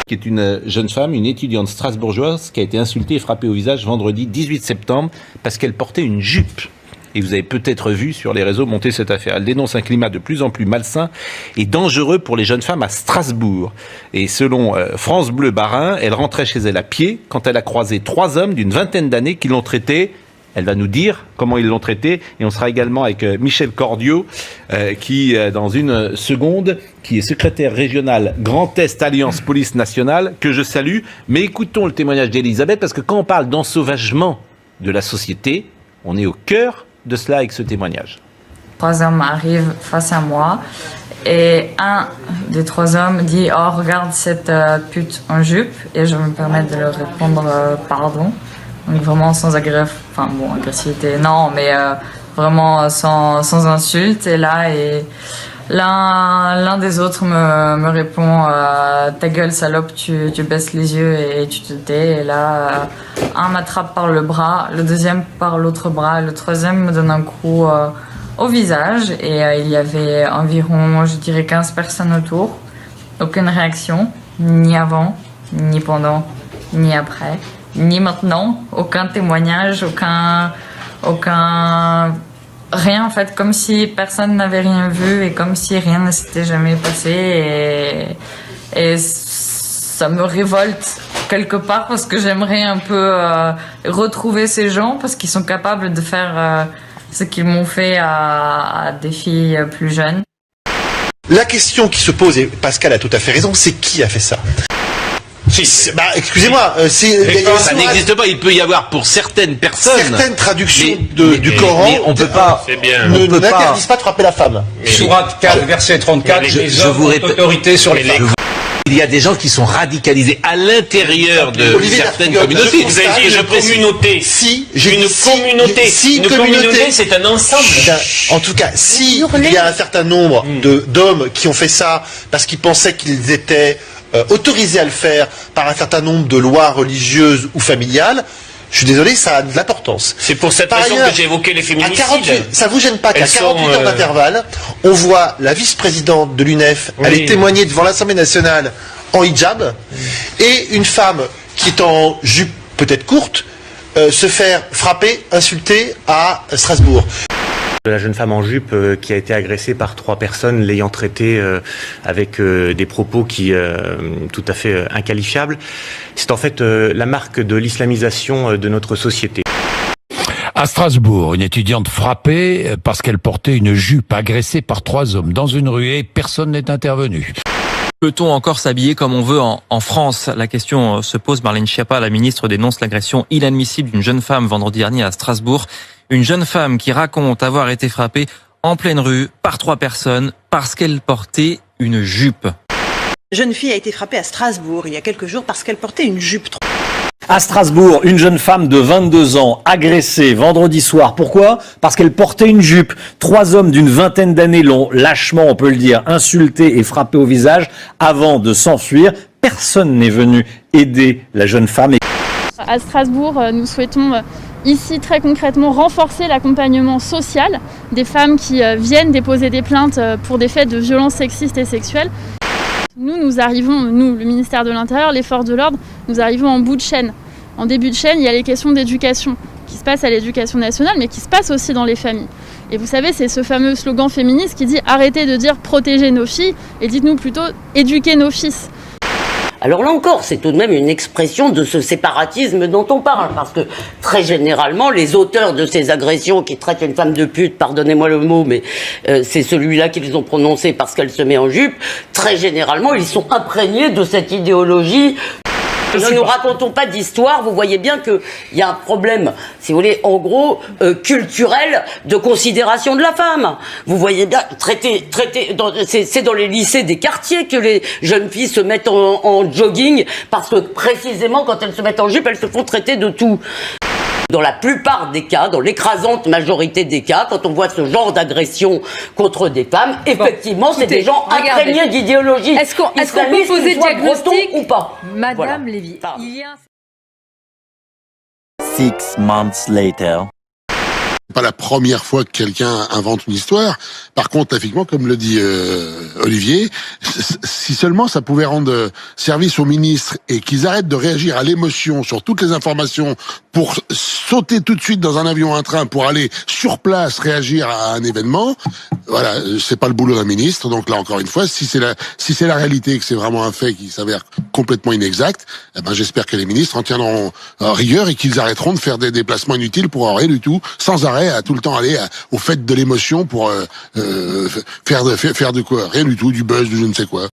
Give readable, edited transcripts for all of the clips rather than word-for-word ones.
qui est une jeune femme, une étudiante strasbourgeoise, qui a été insultée et frappée au visage vendredi 18 septembre parce qu'elle portait une jupe. Et vous avez peut-être vu sur les réseaux monter cette affaire. Elle dénonce un climat de plus en plus malsain et dangereux pour les jeunes femmes à Strasbourg. Et selon France Bleu Bas-Rhin, elle rentrait chez elle à pied quand elle a croisé 3 hommes d'une vingtaine d'années qui l'ont traitée. Elle va nous dire comment ils l'ont traité. Et on sera également avec Michel Cordiot, qui, dans une seconde, qui est secrétaire régional Grand Est Alliance Police Nationale, que je salue. Mais écoutons le témoignage d'Elisabeth, parce que quand on parle d'ensauvagement de la société, on est au cœur de cela avec ce témoignage. 3 hommes arrivent face à moi et un des 3 hommes dit « Oh, regarde cette pute en jupe » et je me permets de leur répondre « Pardon ». Donc vraiment sans agressivité, non, mais vraiment sans insulte. Et là, l'un des autres me répond ta gueule salope, tu baisses les yeux et tu te tais. Et là, un m'attrape par le bras, le deuxième par l'autre bras, le troisième me donne un coup au visage. Et il y avait environ, je dirais, 15 personnes autour. Aucune réaction, ni avant, ni pendant, ni après. Ni maintenant, aucun témoignage, aucun rien en fait, comme si personne n'avait rien vu et comme si rien ne s'était jamais passé et ça me révolte quelque part parce que j'aimerais un peu retrouver ces gens parce qu'ils sont capables de faire ce qu'ils m'ont fait à des filles plus jeunes. La question qui se pose, et Pascal a tout à fait raison, c'est qui a fait ça ? Excusez-moi, ça n'existe pas. Il peut y avoir pour certaines personnes certaines traductions du Coran. Mais on peut pas. N'interdisent pas de frapper la femme. Sourate 4, verset 34. Je vous répète. Autorité sur les femmes. Il y a des gens qui sont radicalisés à l'intérieur de certaines communautés. Vous avez dit une communauté. Une communauté, c'est un ensemble. En tout cas, si il y a un certain nombre d'hommes qui ont fait ça parce qu'ils pensaient qu'ils étaient autorisés à le faire par un certain nombre de lois religieuses ou familiales, je suis désolé, ça a de l'importance. C'est pour cette raison que j'ai évoqué les féminicides. Ça vous gêne pas qu'à 48 heures d'intervalle, on voit la vice-présidente de l'UNEF aller témoigner devant l'Assemblée nationale en hijab, et une femme qui est en jupe peut-être courte se faire frapper, insulter à Strasbourg. La jeune femme en jupe qui a été agressée par 3 personnes l'ayant traitée avec des propos qui tout à fait inqualifiables. C'est en fait la marque de l'islamisation de notre société. À Strasbourg, une étudiante frappée parce qu'elle portait une jupe, agressée par 3 hommes dans une ruée. Personne n'est intervenu. Peut-on encore s'habiller comme on veut en France? La question se pose. Marlène Schiappa, la ministre, dénonce l'agression inadmissible d'une jeune femme vendredi dernier à Strasbourg. Une jeune femme qui raconte avoir été frappée en pleine rue par 3 personnes parce qu'elle portait une jupe. Une jeune fille a été frappée à Strasbourg il y a quelques jours parce qu'elle portait une jupe. À Strasbourg, une jeune femme de 22 ans agressée vendredi soir. Pourquoi ? Parce qu'elle portait une jupe. 3 hommes d'une vingtaine d'années l'ont lâchement, on peut le dire, insultée et frappée au visage avant de s'enfuir. Personne n'est venu aider la jeune femme. À Strasbourg, nous souhaitons ici très concrètement renforcer l'accompagnement social des femmes qui viennent déposer des plaintes pour des faits de violences sexistes et sexuelles. Nous arrivons, le ministère de l'Intérieur, les forces de l'ordre, nous arrivons en bout de chaîne. En début de chaîne, il y a les questions d'éducation qui se passent à l'éducation nationale, mais qui se passent aussi dans les familles. Et vous savez, c'est ce fameux slogan féministe qui dit « Arrêtez de dire protéger nos filles et dites-nous plutôt éduquer nos fils ». Alors là encore, c'est tout de même une expression de ce séparatisme dont on parle, parce que très généralement, les auteurs de ces agressions qui traitent une femme de pute, pardonnez-moi le mot, mais c'est celui-là qu'ils ont prononcé parce qu'elle se met en jupe, très généralement, ils sont imprégnés de cette idéologie. Ne nous racontons pas d'histoire, vous voyez bien qu'il y a un problème, si vous voulez, en gros, culturel de considération de la femme. Vous voyez bien, c'est dans les lycées des quartiers que les jeunes filles se mettent en jogging, parce que précisément quand elles se mettent en jupe, elles se font traiter de tout. Dans la plupart des cas, dans l'écrasante majorité des cas, quand on voit ce genre d'agression contre des femmes, effectivement, c'est des gens imprégnés d'idéologie. Est-ce qu'on peut poser le diagnostic ou pas? Madame voilà. Lévy, il y a 6 months later. pas la première fois que quelqu'un invente une histoire. Par contre, effectivement, comme le dit Olivier, si seulement ça pouvait rendre service aux ministres et qu'ils arrêtent de réagir à l'émotion sur toutes les informations pour sauter tout de suite dans un avion, un train, pour aller sur place réagir à un événement, voilà, c'est pas le boulot d'un ministre. Donc là, encore une fois, si c'est la réalité et que c'est vraiment un fait qui s'avère complètement inexact, eh ben j'espère que les ministres en tiendront rigueur et qu'ils arrêteront de faire des déplacements inutiles pour rien du tout, sans arrêt, à tout le temps aller au fait de l'émotion pour faire de quoi, rien du tout, du buzz, du je ne sais quoi.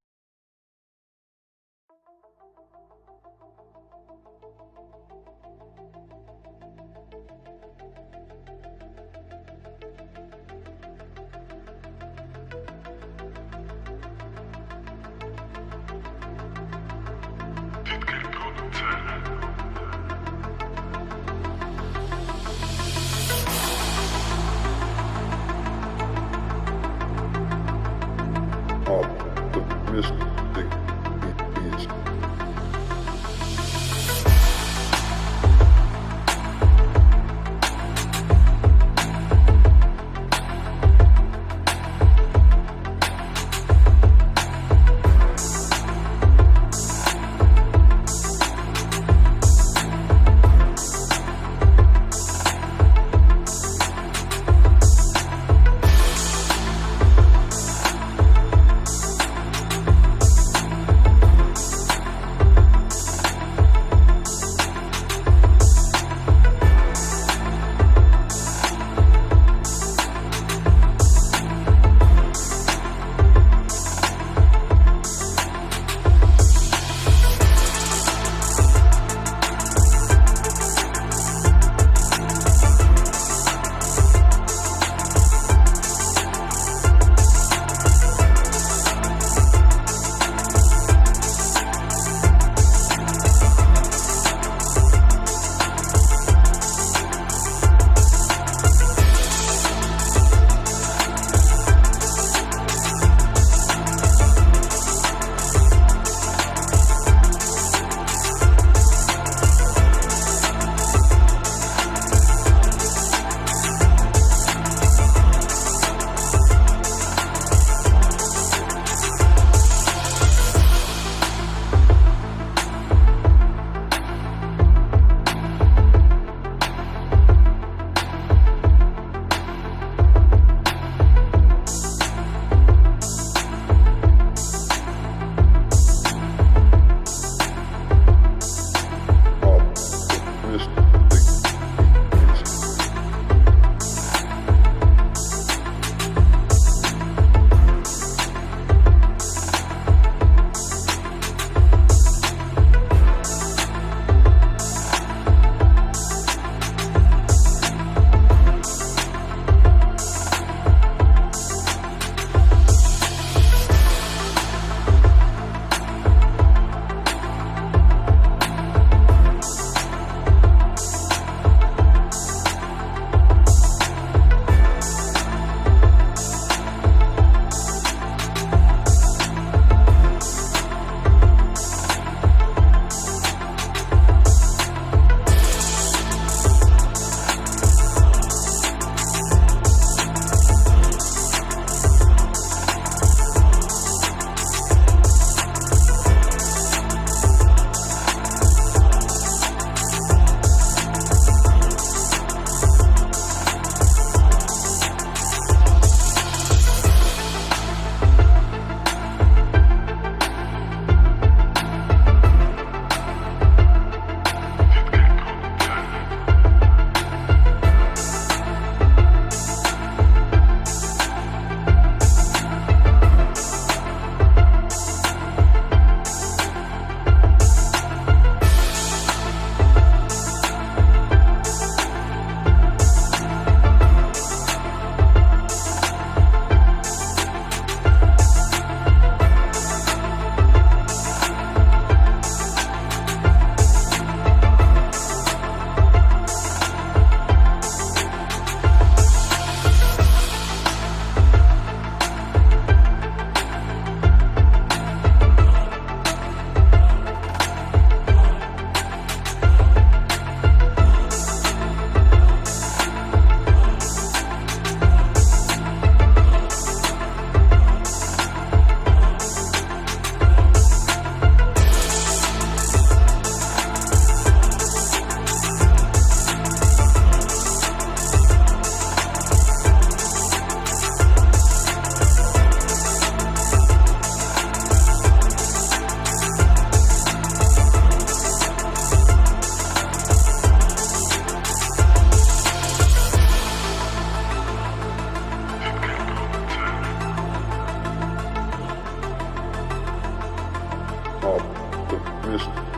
optimistic.